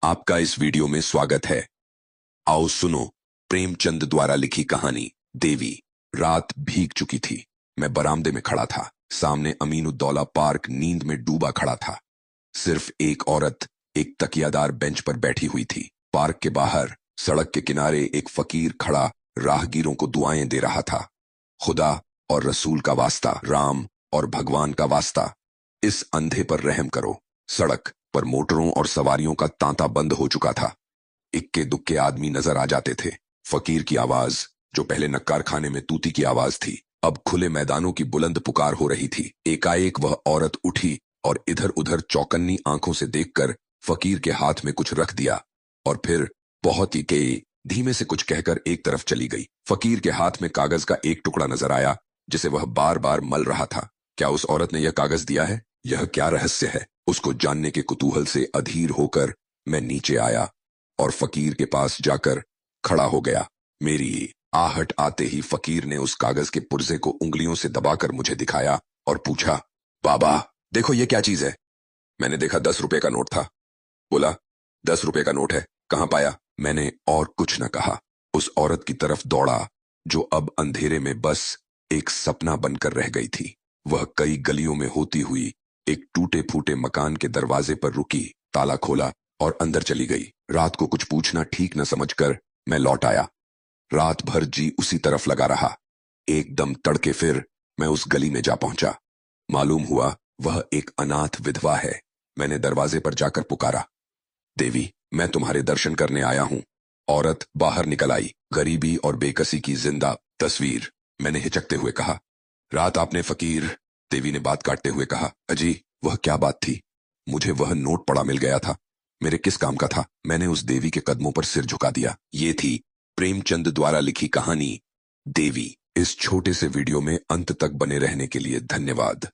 आपका इस वीडियो में स्वागत है। आओ सुनो प्रेमचंद द्वारा लिखी कहानी देवी। रात भीग चुकी थी। मैं बरामदे में खड़ा था। सामने अमीनुद्दौला पार्क नींद में डूबा खड़ा था। सिर्फ एक औरत एक तकियादार बेंच पर बैठी हुई थी। पार्क के बाहर सड़क के किनारे एक फकीर खड़ा राहगीरों को दुआएं दे रहा था। खुदा और रसूल का वास्ता, राम और भगवान का वास्ता, इस अंधे पर रहम करो। सड़क पर मोटरों और सवारियों का तांता बंद हो चुका था। इक्के दुक्के आदमी नजर आ जाते थे। फकीर की आवाज, जो पहले नक्कार खाने में तूती की आवाज थी, अब खुले मैदानों की बुलंद पुकार हो रही थी। एकाएक वह औरत उठी और इधर उधर चौकन्नी आंखों से देखकर फकीर के हाथ में कुछ रख दिया और फिर बहुत ही के धीमे से कुछ कहकर एक तरफ चली गई। फकीर के हाथ में कागज का एक टुकड़ा नजर आया जिसे वह बार बार मल रहा था। क्या उस औरत ने यह कागज दिया है? यह क्या रहस्य है? उसको जानने के कुतूहल से अधीर होकर मैं नीचे आया और फकीर के पास जाकर खड़ा हो गया। मेरी आहट आते ही फकीर ने उस कागज के पुर्जे को उंगलियों से दबाकर मुझे दिखाया और पूछा, बाबा देखो ये क्या चीज है? मैंने देखा 10 रुपए का नोट था। बोला, 10 रुपए का नोट है, कहां पाया? मैंने और कुछ न कहा। उस औरत की तरफ दौड़ा जो अब अंधेरे में बस एक सपना बनकर रह गई थी। वह कई गलियों में होती हुई एक टूटे फूटे मकान के दरवाजे पर रुकी, ताला खोला और अंदर चली गई। रात को कुछ पूछना ठीक न समझकर मैं लौट आया। रात भर जी उसी तरफ लगा रहा। एकदम तड़के फिर मैं उस गली में जा पहुंचा। मालूम हुआ वह एक अनाथ विधवा है। मैंने दरवाजे पर जाकर पुकारा, देवी मैं तुम्हारे दर्शन करने आया हूं। औरत बाहर निकल आई, गरीबी और बेकसी की जिंदा तस्वीर। मैंने हिचकते हुए कहा, रात आपने फकीर। देवी ने बात काटते हुए कहा, अजी वह क्या बात थी? मुझे वह नोट पड़ा मिल गया था, मेरे किस काम का था? मैंने उस देवी के कदमों पर सिर झुका दिया। ये थी प्रेमचंद द्वारा लिखी कहानी देवी। इस छोटे से वीडियो में अंत तक बने रहने के लिए धन्यवाद।